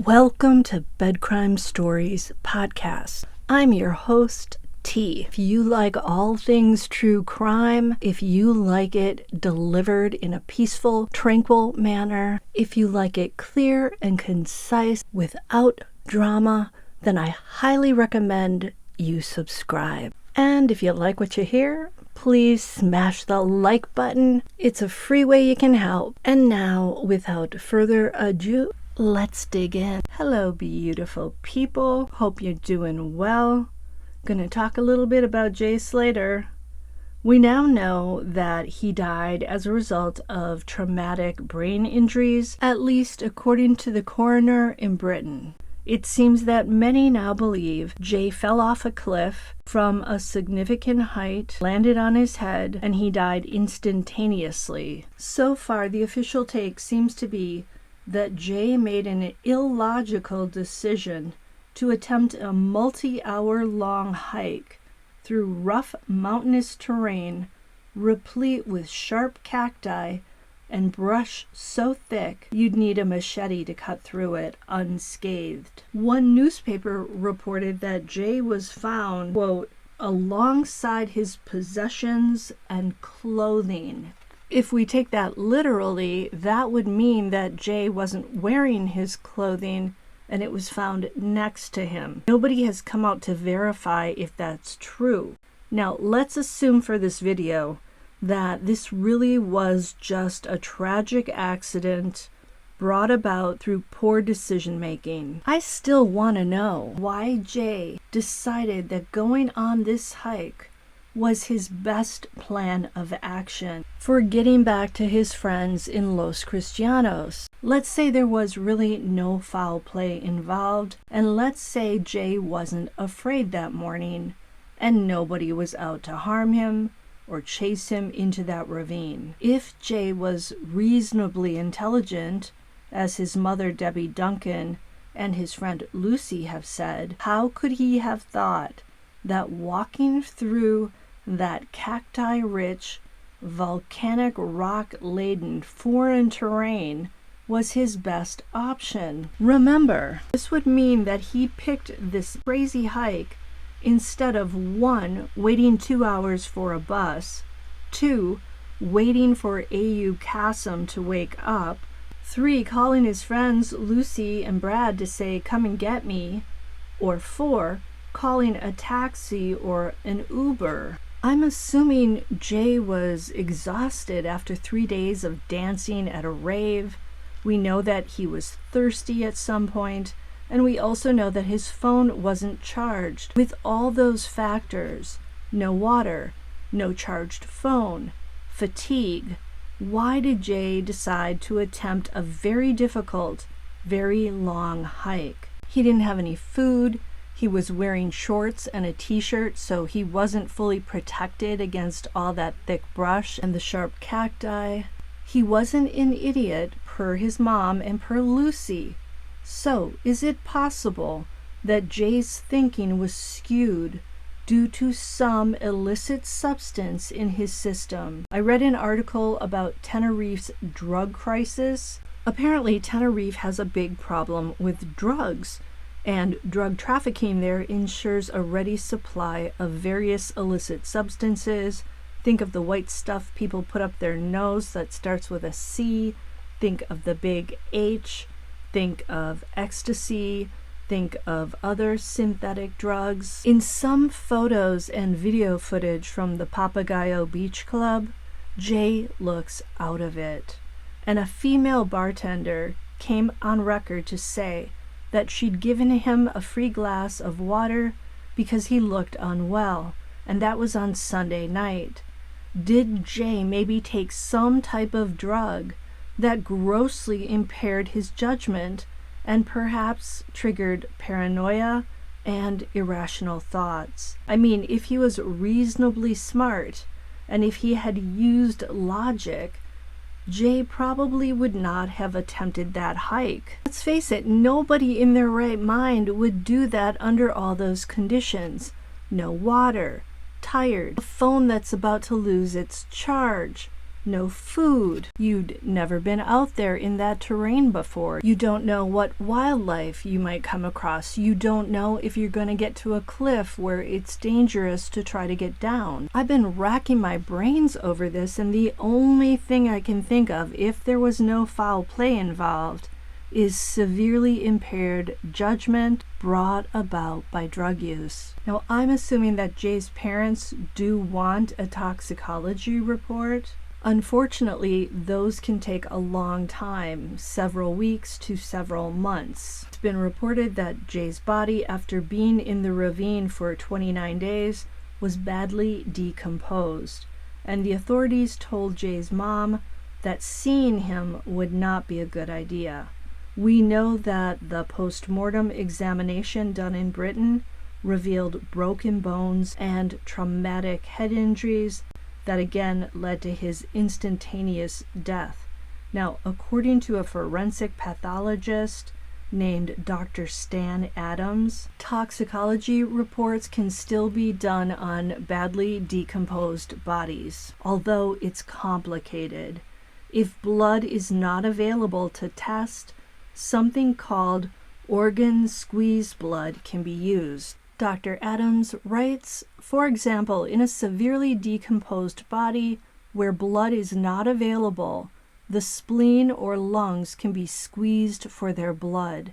Welcome to Bed Crime Stories podcast. I'm your host, T. If you like all things true crime, if you like it delivered in a peaceful, tranquil manner, if you like it clear and concise without drama, then I highly recommend you subscribe. And if you like what you hear, please smash the like button. It's a free way you can help. And now, without further ado, let's dig in. Hello, beautiful people. Hope you're doing well. Gonna talk a little bit about Jay Slater. We now know that he died as a result of traumatic brain injuries, at least according to the coroner in Britain. It seems that many now believe Jay fell off a cliff from a significant height, landed on his head, and he died instantaneously. So far, the official take seems to be that Jay made an illogical decision to attempt a multi-hour-long hike through rough mountainous terrain, replete with sharp cacti and brush so thick you'd need a machete to cut through it unscathed. One newspaper reported that Jay was found, quote, alongside his possessions and clothing. If we take that literally, that would mean that Jay wasn't wearing his clothing and it was found next to him. Nobody has come out to verify if that's true. Now, let's assume for this video that this really was just a tragic accident brought about through poor decision making. I still want to know why Jay decided that going on this hike was his best plan of action for getting back to his friends in Los Christianos. Let's say there was really no foul play involved, and let's say Jay wasn't afraid that morning, and nobody was out to harm him or chase him into that ravine. If Jay was reasonably intelligent, as his mother Debbie Duncan and his friend Lucy have said, how could he have thought that walking through that cacti-rich, volcanic rock-laden foreign terrain was his best option? Remember, this would mean that he picked this crazy hike instead of 1, waiting 2 hours for a bus, 2, waiting for A.U. Kassem to wake up, 3, calling his friends Lucy and Brad to say, come and get me, or 4, calling a taxi or an Uber. I'm assuming Jay was exhausted after 3 days of dancing at a rave. We know that he was thirsty at some point, and we also know that his phone wasn't charged. With all those factors, no water, no charged phone, fatigue, why did Jay decide to attempt a very difficult, very long hike? He didn't have any food. He was wearing shorts and a t-shirt, so he wasn't fully protected against all that thick brush and the sharp cacti. He wasn't an idiot, per his mom and per Lucy. So, is it possible that Jay's thinking was skewed due to some illicit substance in his system? I read an article about Tenerife's drug crisis. Apparently, Tenerife has a big problem with drugs, and drug trafficking there ensures a ready supply of various illicit substances. Think of the white stuff people put up their nose that starts with a C. Think of the big H. Think of ecstasy. Think of other synthetic drugs. In some photos and video footage from the Papagayo Beach Club, Jay looks out of it. And a female bartender came on record to say that she'd given him a free glass of water because he looked unwell, and that was on Sunday night. Did Jay maybe take some type of drug that grossly impaired his judgment and perhaps triggered paranoia and irrational thoughts? I mean, if he was reasonably smart and if he had used logic, Jay probably would not have attempted that hike. Let's face it, nobody in their right mind would do that under all those conditions. No water, tired, a phone that's about to lose its charge, no food. You'd never been out there in that terrain before. You don't know what wildlife you might come across. You don't know if you're going to get to a cliff where it's dangerous to try to get down. I've been racking my brains over this, and the only thing I can think of, if there was no foul play involved, is severely impaired judgment brought about by drug use. Now, I'm assuming that Jay's parents do want a toxicology report. Unfortunately, those can take a long time, several weeks to several months. It's been reported that Jay's body, after being in the ravine for 29 days, was badly decomposed, and the authorities told Jay's mom that seeing him would not be a good idea. We know that the post-mortem examination done in Britain revealed broken bones and traumatic head injuries that again led to his instantaneous death. Now, according to a forensic pathologist named Dr. Stan Adams, toxicology reports can still be done on badly decomposed bodies, although it's complicated. If blood is not available to test, something called organ squeeze blood can be used. Dr. Adams writes, for example, in a severely decomposed body where blood is not available, the spleen or lungs can be squeezed for their blood.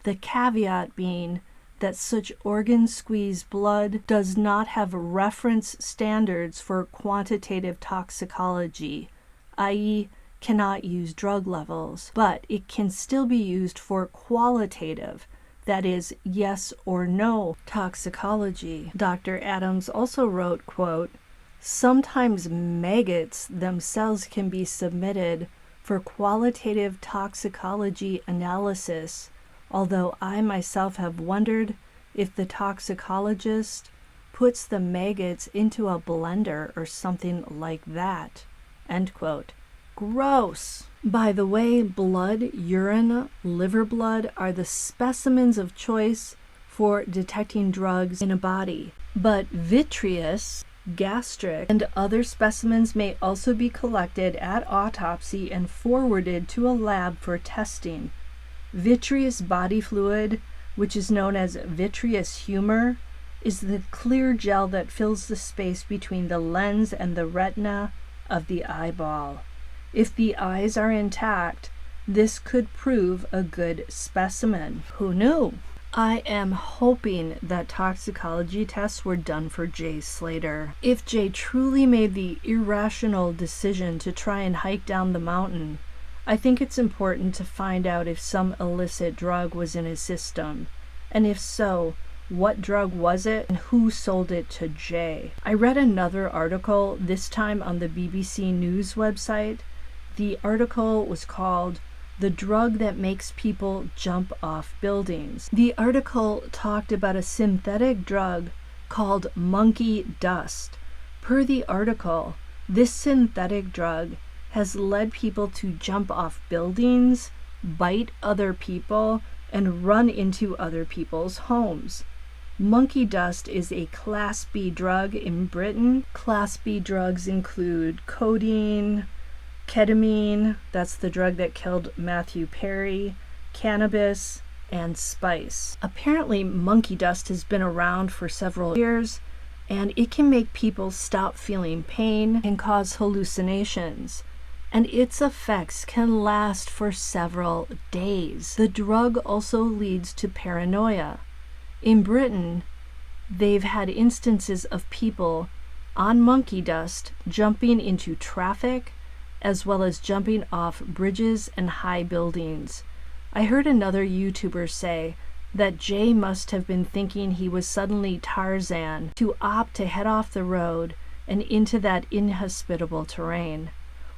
The caveat being that such organ squeeze blood does not have reference standards for quantitative toxicology, i.e., cannot use drug levels, but it can still be used for qualitative, that is, yes or no toxicology. Dr. Adams also wrote, quote, sometimes maggots themselves can be submitted for qualitative toxicology analysis, although I myself have wondered if the toxicologist puts the maggots into a blender or something like that, end quote. Gross! By the way, blood, urine, liver blood are the specimens of choice for detecting drugs in a body. But vitreous, gastric, and other specimens may also be collected at autopsy and forwarded to a lab for testing. Vitreous body fluid, which is known as vitreous humor, is the clear gel that fills the space between the lens and the retina of the eyeball. If the eyes are intact, this could prove a good specimen. Who knew? I am hoping that toxicology tests were done for Jay Slater. If Jay truly made the irrational decision to try and hike down the mountain, I think it's important to find out if some illicit drug was in his system, and if so, what drug was it and who sold it to Jay. I read another article, this time on the BBC News website. The article was called "The Drug That Makes People Jump Off Buildings." The article talked about a synthetic drug called monkey dust. Per the article, this synthetic drug has led people to jump off buildings, bite other people, and run into other people's homes. Monkey dust is a Class B drug in Britain. Class B drugs include codeine, ketamine, that's the drug that killed Matthew Perry, cannabis, and spice. Apparently, monkey dust has been around for several years, and it can make people stop feeling pain and cause hallucinations, and its effects can last for several days. The drug also leads to paranoia. In Britain, they've had instances of people on monkey dust jumping into traffic, as well as jumping off bridges and high buildings. I heard another YouTuber say that Jay must have been thinking he was suddenly Tarzan to opt to head off the road and into that inhospitable terrain.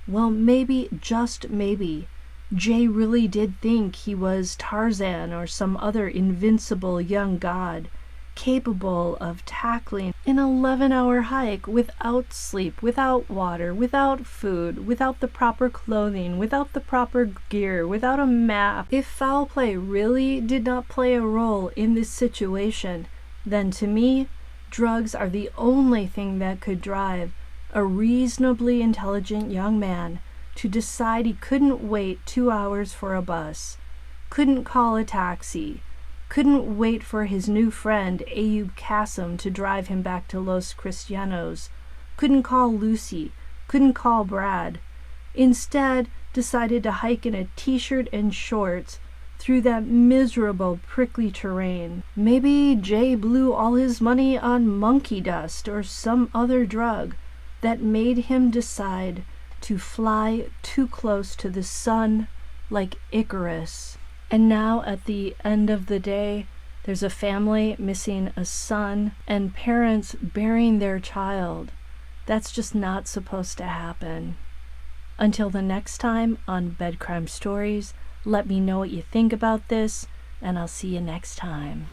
Well, maybe, just maybe, Jay really did think he was Tarzan or some other invincible young god, capable of tackling an 11-hour hike without sleep, without water, without food, without the proper clothing, without the proper gear, without a map. If foul play really did not play a role in this situation, then to me, drugs are the only thing that could drive a reasonably intelligent young man, to decide he couldn't wait 2 hours for a bus, couldn't call a taxi, couldn't wait for his new friend Ayub Kassem to drive him back to Los Christianos, couldn't call Lucy, couldn't call Brad. Instead, decided to hike in a t-shirt and shorts through that miserable, prickly terrain. Maybe Jay blew all his money on monkey dust or some other drug that made him decide to fly too close to the sun like Icarus. And now, at the end of the day, there's a family missing a son and parents burying their child. That's just not supposed to happen. Until the next time on Bed Crime Stories, let me know what you think about this, and I'll see you next time.